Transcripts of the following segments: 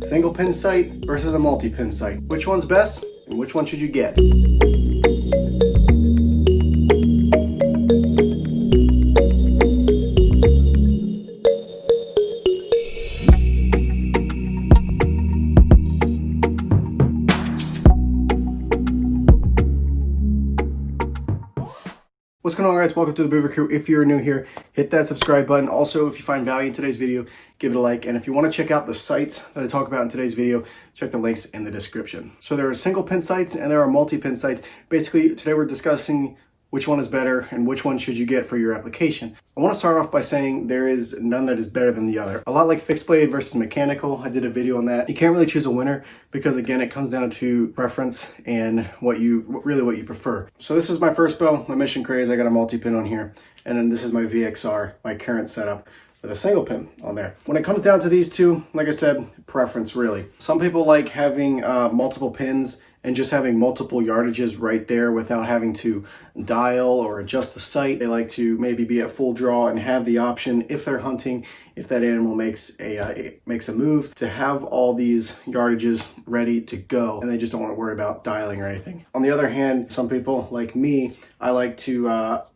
Single pin sight versus a multi-pin sight. Which one's best and which one should you get? What's going on, guys? Welcome to the Boover Crew. If you're new here, hit that subscribe button. Also, if you find value in today's video, give it a like. And if you want to check out the sites that I talk about in today's video, check the links in the description. So there are single pin sites and there are multi-pin sites. Basically, today we're discussing which one is better and which one should you get for your application. I want to start off by saying there is none that is better than the other. A lot like fixed blade versus mechanical, I did a video on that. You can't really choose a winner because, again, it comes down to preference and what you prefer. So this is my first bow, my Mission Craze. I got a multi-pin on here, and then this is my VXR, my current setup, with a single pin on there. When it comes down to these two, like I said, preference really. Some people like having multiple pins and just having multiple yardages right there without having to dial or adjust the sight. They like to maybe be at full draw and have the option, if they're hunting, if that animal makes a move, to have all these yardages ready to go, and they just don't want to worry about dialing or anything. On the other hand, some people like me, I like to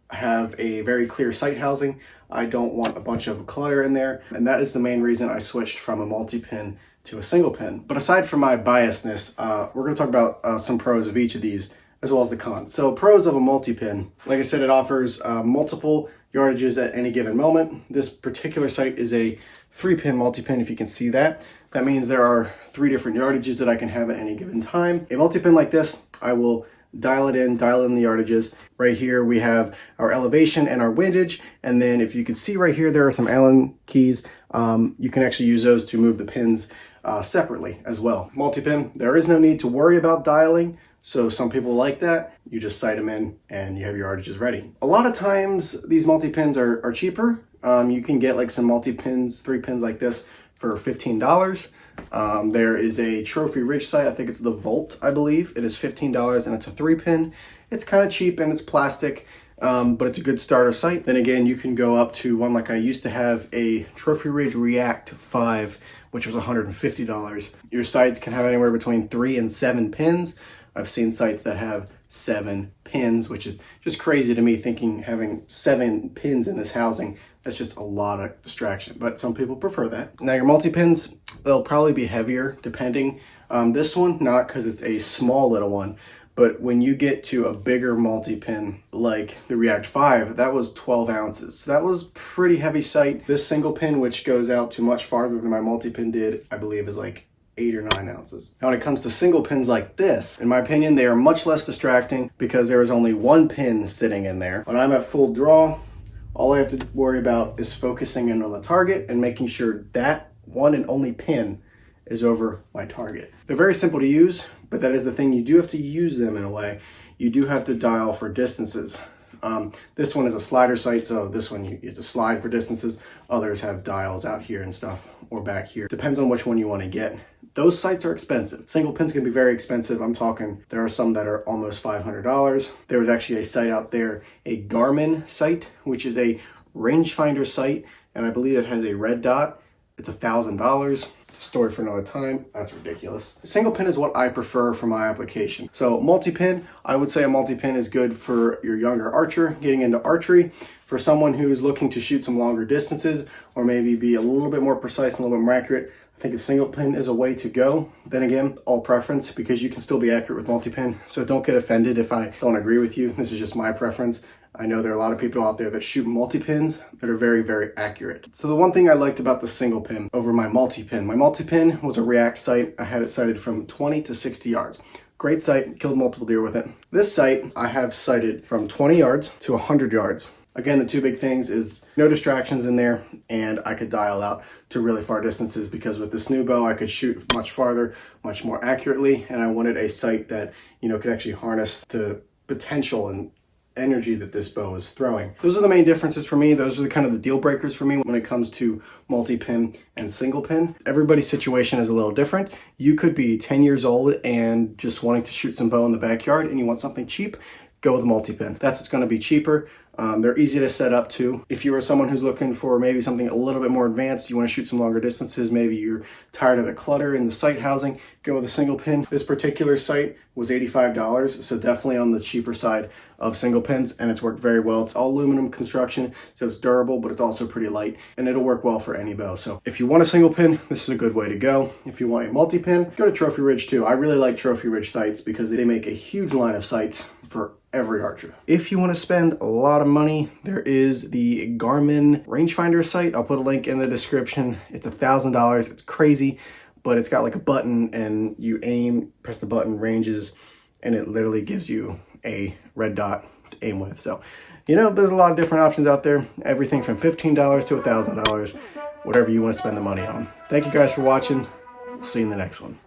have a very clear sight housing. I don't want a bunch of clutter in there, and that is the main reason I switched from a multi-pin to a single pin. But aside from my biasness, we're going to talk about some pros of each of these as well as the cons. So pros of a multi-pin, like I said, it offers multiple yardages at any given moment. This particular sight is a 3-pin multi-pin, if you can see that. That means there are 3 different yardages that I can have at any given time. A multi-pin like this, I will dial in the yardages. Right here we have our elevation and our windage, and then if you can see right here, there are some Allen keys. You can actually use those to move the pins separately as well. Multi-pin, there is no need to worry about dialing, so some people like that. You just sight them in and you have your yardages ready. A lot of times these multi-pins are cheaper. You can get like some multi-pins, 3 pins like this for $15. There is a Trophy Ridge sight, I think it's the Volt, I believe. It is $15 and it's a 3-pin. It's kind of cheap and it's plastic, but it's a good starter sight. Then again, you can go up to one like I used to have, a Trophy Ridge React 5, which was $150. Your sights can have anywhere between 3 and 7 pins. I've seen sights that have 7 pins, which is just crazy to me, thinking having 7 pins in this housing. That's just a lot of distraction, but some people prefer that. Now your multi-pins, they'll probably be heavier depending. This one, not because it's a small little one, but when you get to a bigger multi-pin like the React 5, that was 12 ounces. So that was pretty heavy sight. This single pin, which goes out to much farther than my multi-pin did, I believe is like 8 or 9 ounces. Now when it comes to single pins like this, in my opinion, they are much less distracting because there is only 1 pin sitting in there. When I'm at full draw, all I have to worry about is focusing in on the target and making sure that one and only pin is over my target. They're very simple to use, but that is the thing. You do have to use them in a way. You do have to dial for distances. This one is a slider sight, so this one you have to slide for distances. Others have dials out here and stuff, or back here. Depends on which one you want to get. Those sights are expensive. Single pins can be very expensive. I'm talking, there are some that are almost $500. There was actually a site out there, a Garmin site, which is a rangefinder site, and I believe it has a red dot. It's $1,000. It's a story for another time. That's ridiculous. Single pin is what I prefer for my application. So multi-pin, I would say a multi-pin is good for your younger archer getting into archery. For someone who's looking to shoot some longer distances or maybe be a little bit more precise and a little bit more accurate, I think a single pin is a way to go. Then again, all preference, because you can still be accurate with multi-pin. So don't get offended if I don't agree with you. This is just my preference. I know there are a lot of people out there that shoot multi-pins that are very, very accurate. So the one thing I liked about the single pin over my multi-pin was a React sight. I had it sighted from 20 to 60 yards. Great sight, killed multiple deer with it. This sight I have sighted from 20 yards to 100 yards. Again, the 2 big things is no distractions in there, and I could dial out to really far distances, because with this new bow I could shoot much farther, much more accurately, and I wanted a sight that, you know, could actually harness the potential and energy that this bow is throwing. Those are the main differences for me. Those are the kind of the deal breakers for me when it comes to multi-pin and single pin. Everybody's situation is a little different. You could be 10 years old and just wanting to shoot some bow in the backyard and you want something cheap, go with multi-pin. That's what's going to be cheaper. They're easy to set up too. If you are someone who's looking for maybe something a little bit more advanced, you want to shoot some longer distances, maybe you're tired of the clutter in the sight housing, go with a single pin. This particular sight was $85, so definitely on the cheaper side of single pins, and it's worked very well. It's all aluminum construction, so it's durable, but it's also pretty light, and it'll work well for any bow. So if you want a single pin, this is a good way to go. If you want a multi-pin, go to Trophy Ridge too. I really like Trophy Ridge sights because they make a huge line of sights for every archer. If you want to spend a lot of money, there is the Garmin rangefinder sight. I'll put a link in the description. It's $1,000. It's crazy, but it's got like a button, and you aim, press the button, ranges, and it literally gives you a red dot to aim with. So, you know, there's a lot of different options out there. Everything from $15 to $1,000, whatever you want to spend the money on. Thank you guys for watching. We'll see you in the next one.